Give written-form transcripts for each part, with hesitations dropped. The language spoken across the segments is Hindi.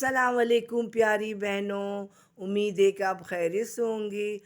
अस्सलाम वालेकुम प्यारी बहनों। उम्मीद है कि आप खैरियत से होंगी।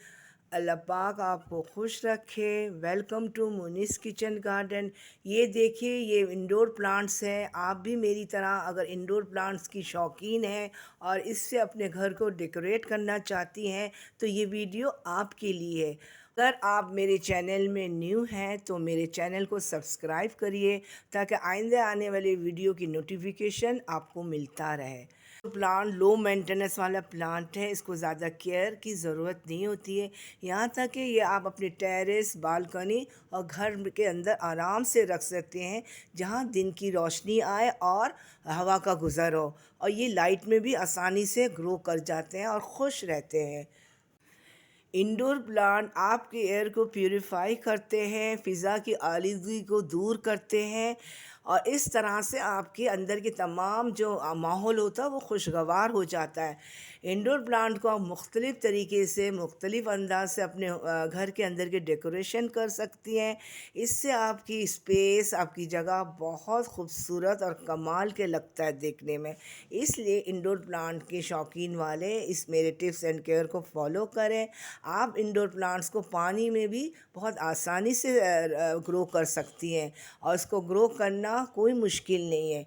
अल्लाह पाक आपको खुश रखे। Welcome to Munis kitchen garden. ये देखिए, ये इंडोर प्लांट्स हैं। आप भी मेरी तरह अगर इंडोर प्लांट्स की शौकीन हैं और इससे अपने घर को डेकोरेट करना चाहती हैं तो ये वीडियो आपके लिए है। अगर आप मेरे चैनल में न्यू हैं तो मेरे चैनल को सब्सक्राइब करिए ताकि आइंदा आने वाले वीडियो की नोटिफिकेशन आपको मिलता रहे। प्लांट लो मेंटेनेंस वाला प्लांट है, इसको ज़्यादा केयर की ज़रूरत नहीं होती है। यहाँ तक कि ये आप अपने टेरेस, बालकनी और घर के अंदर आराम से रख सकते हैं, जहाँ दिन की रोशनी आए और हवा का गुज़र हो। और ये लाइट में भी आसानी से ग्रो कर जाते हैं और खुश रहते हैं। इंडोर प्लांट आपके एयर को प्यूरिफाई करते हैं, फ़िज़ा की आलूगी को दूर करते हैं और इस तरह से आपके अंदर के तमाम जो माहौल होता है वो खुशगवार हो जाता है। इंडोर प्लांट को आप मुख्तलिफ़ तरीके से, मुख्तलिफ़ अंदाज से अपने घर के अंदर के डेकोरेशन कर सकती हैं। इससे आपकी स्पेस, आपकी जगह बहुत खूबसूरत और कमाल के लगता है देखने में। इसलिए इंडोर प्लांट के शौकीन वाले इस मेरे टिप्स एंड केयर को फॉलो करें। आप इंडोर प्लांट्स को पानी में भी बहुत आसानी से ग्रो कर सकती हैं और इसको ग्रो करना कोई मुश्किल नहीं है।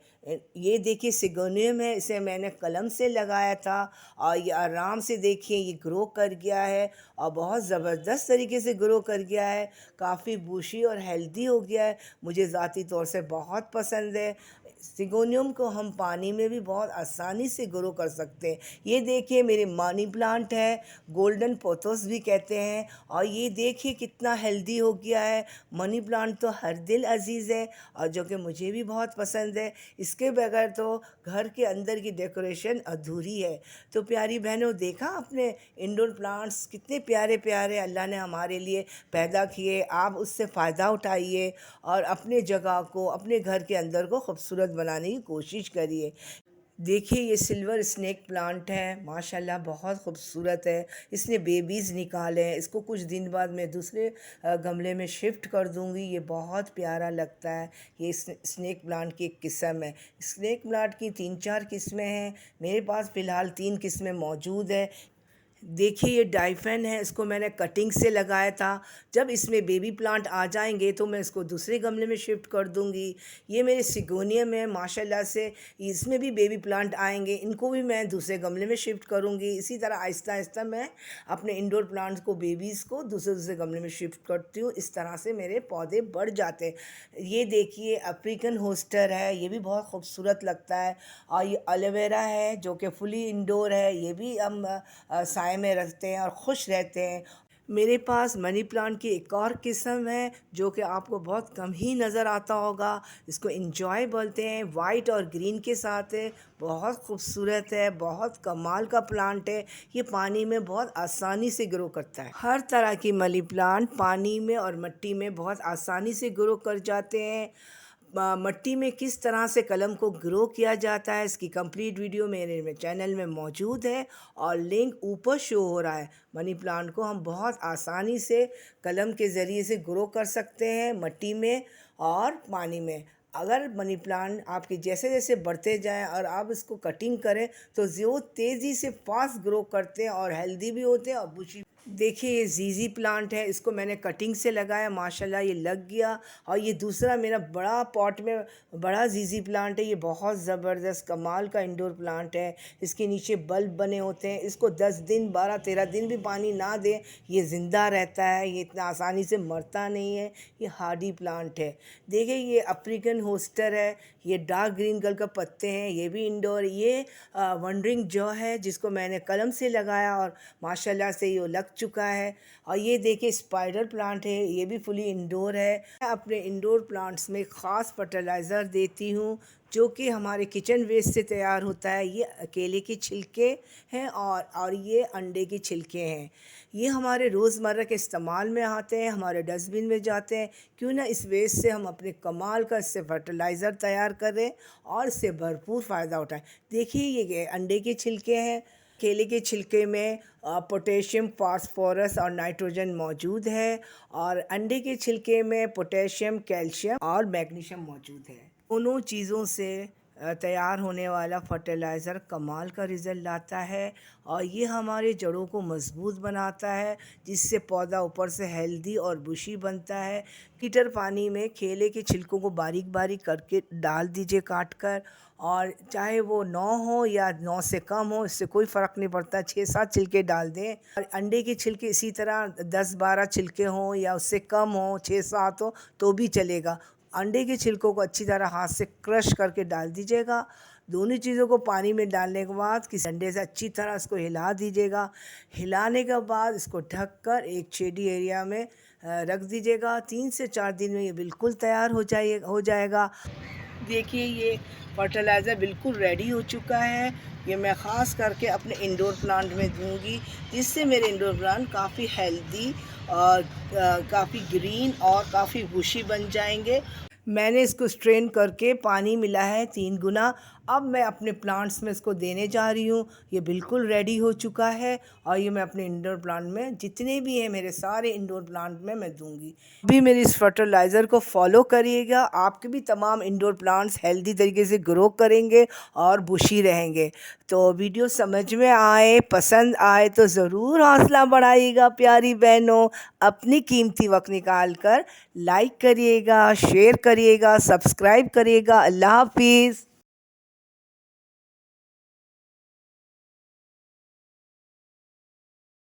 ये देखिए सिगोनियम है, इसे मैंने कलम से लगाया था और ये आराम से देखिए ये ग्रो कर गया है और बहुत ज़बरदस्त तरीके से ग्रो कर गया है। काफ़ी बुशी और हेल्दी हो गया है। मुझे ज़ाती तौर से बहुत पसंद है। सिगोनियम को हम पानी में भी बहुत आसानी से ग्रो कर सकते हैं। ये देखिए मेरे मनी प्लांट है, गोल्डन पोथोस भी कहते हैं, और ये देखिए कितना हेल्दी हो गया है। मनी प्लांट तो हर दिल अजीज़ है और जो कि मुझे भी बहुत पसंद है। इसके बगैर तो घर के अंदर की डेकोरेशन अधूरी है। तो प्यारी बहनों, देखा आपने इंडोर प्लांट्स कितने प्यारे प्यारे अल्लाह ने हमारे लिए पैदा किए। आप उससे फ़ायदा उठाइए और अपने जगह को, अपने घर के अंदर को खूबसूरत बनाने की कोशिश करिए। देखिए ये सिल्वर स्नेक प्लांट है, माशाल्लाह बहुत खूबसूरत है। इसने बेबीज़ निकाले हैं। इसको कुछ दिन बाद मैं दूसरे गमले में शिफ्ट कर दूंगी। ये बहुत प्यारा लगता है। ये स्नेक प्लांट की एक किस्म है। स्नेक प्लांट की 3-4 किस्में हैं। मेरे पास फ़िलहाल 3 किस्में मौजूद है। देखिए ये डाइफेन है, इसको मैंने कटिंग से लगाया था। जब इसमें बेबी प्लांट आ जाएंगे तो मैं इसको दूसरे गमले में शिफ्ट कर दूंगी। ये मेरे सिगोनियम है, माशाल्लाह से इसमें भी बेबी प्लांट आएंगे, इनको भी मैं दूसरे गमले में शिफ्ट करूंगी। इसी तरह आहिस्ता आहिस्ता मैं अपने इंडोर प्लांट्स को, बेबीज़ को दूसरे दूसरे गमले में शिफ्ट करती हूँ। इस तरह से मेरे पौधे बढ़ जाते हैं। ये देखिए अफ्रीकन होस्टर है, ये भी बहुत खूबसूरत लगता है। और ये एलोवेरा है जो कि फुली इंडोर है, ये भी हम साए में रखते हैं और खुश रहते हैं। मेरे पास मनी प्लांट की एक और किस्म है जो कि आपको बहुत कम ही नज़र आता होगा। इसको इंजॉय बोलते हैं, वाइट और ग्रीन के साथ है। बहुत खूबसूरत है, बहुत कमाल का प्लांट है। ये पानी में बहुत आसानी से ग्रो करता है। हर तरह की मनी प्लांट पानी में और मिट्टी में बहुत आसानी से ग्रो कर जाते हैं। मिट्टी में किस तरह से कलम को ग्रो किया जाता है, इसकी कंप्लीट वीडियो मेरे चैनल में मौजूद है और लिंक ऊपर शो हो रहा है। मनी प्लांट को हम बहुत आसानी से कलम के ज़रिए से ग्रो कर सकते हैं, मिट्टी में और पानी में। अगर मनी प्लांट आपके जैसे जैसे बढ़ते जाएं और आप इसको कटिंग करें तो जो तेज़ी से फास्ट ग्रो करते हैं और हेल्दी भी होते हैं और बुशी। देखिए ये जीजी प्लांट है, इसको मैंने कटिंग से लगाया, माशाल्लाह ये लग गया। और ये दूसरा मेरा बड़ा पॉट में बड़ा जीजी प्लांट है। ये बहुत ज़बरदस्त कमाल का इंडोर प्लांट है। इसके नीचे बल्ब बने होते हैं। इसको 10 दिन, 12-13 दिन भी पानी ना दें, ये ज़िंदा रहता है। ये इतना आसानी से मरता नहीं है। ये हार्डी प्लांट है। देखिए ये अफ्रीकन होस्टर है, ये डार्क ग्रीन कलर का पत्ते हैं, ये भी इंडोर। ये वंडरिंग जॉ है जिसको मैंने कलम से लगाया और माशाल्लाह से ये लग चुका है। और ये देखिए स्पाइडर प्लांट है, ये भी फुली इंडोर है। मैं अपने इंडोर प्लांट्स में ख़ास फर्टिलाइज़र देती हूँ जो कि हमारे किचन वेस्ट से तैयार होता है। ये केले के छिलके हैं और ये अंडे के छिलके हैं। ये हमारे रोज़मर्रा के इस्तेमाल में आते हैं, हमारे डस्टबिन में जाते हैं। क्यों ना इस वेस्ट से हम अपने कमाल का इससे फर्टिलाइज़र तैयार करें और इससे भरपूर फ़ायदा उठाएं। देखिए ये अंडे के छिलके हैं। केले के छिलके में पोटेशियम, फास्फोरस और नाइट्रोजन मौजूद है और अंडे के छिलके में पोटेशियम, कैल्शियम और मैग्नीशियम मौजूद है। दोनों चीज़ों से तैयार होने वाला फर्टिलाइज़र कमाल का रिज़ल्ट लाता है और ये हमारे जड़ों को मज़बूत बनाता है, जिससे पौधा ऊपर से हेल्दी और बुशी बनता है। लीटर पानी में केले के छिलकों को बारीक बारीक करके डाल दीजिए काट कर, और चाहे वो 9 हो या 9 से कम हो, इससे कोई फ़र्क नहीं पड़ता, 6-7 छिलके डाल दें। और अंडे के छिलके इसी तरह 10-12 छिलके हों या उससे कम हो, 6-7 हो तो भी चलेगा। अंडे के छिलकों को अच्छी तरह हाथ से क्रश करके डाल दीजिएगा। दोनों चीज़ों को पानी में डालने के बाद किसी डंडे से अच्छी तरह इसको हिला दीजिएगा। हिलाने के बाद इसको ढककर एक शेडी एरिया में रख दीजिएगा। 3 से 4 दिन में ये बिल्कुल तैयार हो जाएगा। देखिए ये फर्टिलाइज़र बिल्कुल रेडी हो चुका है। ये मैं ख़ास करके अपने इंडोर प्लांट में दूंगी, जिससे मेरे इंडोर प्लांट काफ़ी हेल्दी और काफ़ी ग्रीन और काफ़ी बुशी बन जाएंगे। मैंने इसको स्ट्रेन करके पानी मिला है 3 गुना। अब मैं अपने प्लांट्स में इसको देने जा रही हूँ। ये बिल्कुल रेडी हो चुका है और ये मैं अपने इंडोर प्लांट में जितने भी हैं मेरे सारे इंडोर प्लांट में मैं दूंगी। अभी मेरी इस फर्टिलाइज़र को फॉलो करिएगा, आपके भी तमाम इंडोर प्लांट्स हेल्दी तरीके से ग्रो करेंगे और बुशी रहेंगे। तो वीडियो समझ में आए, पसंद आए तो ज़रूर हौसला बढ़ाइएगा प्यारी बहनों। अपनी कीमती वक्त निकाल कर लाइक करिएगा, शेयर करिएगा, सब्सक्राइब करिएगा। अल्लाह हाफिज़।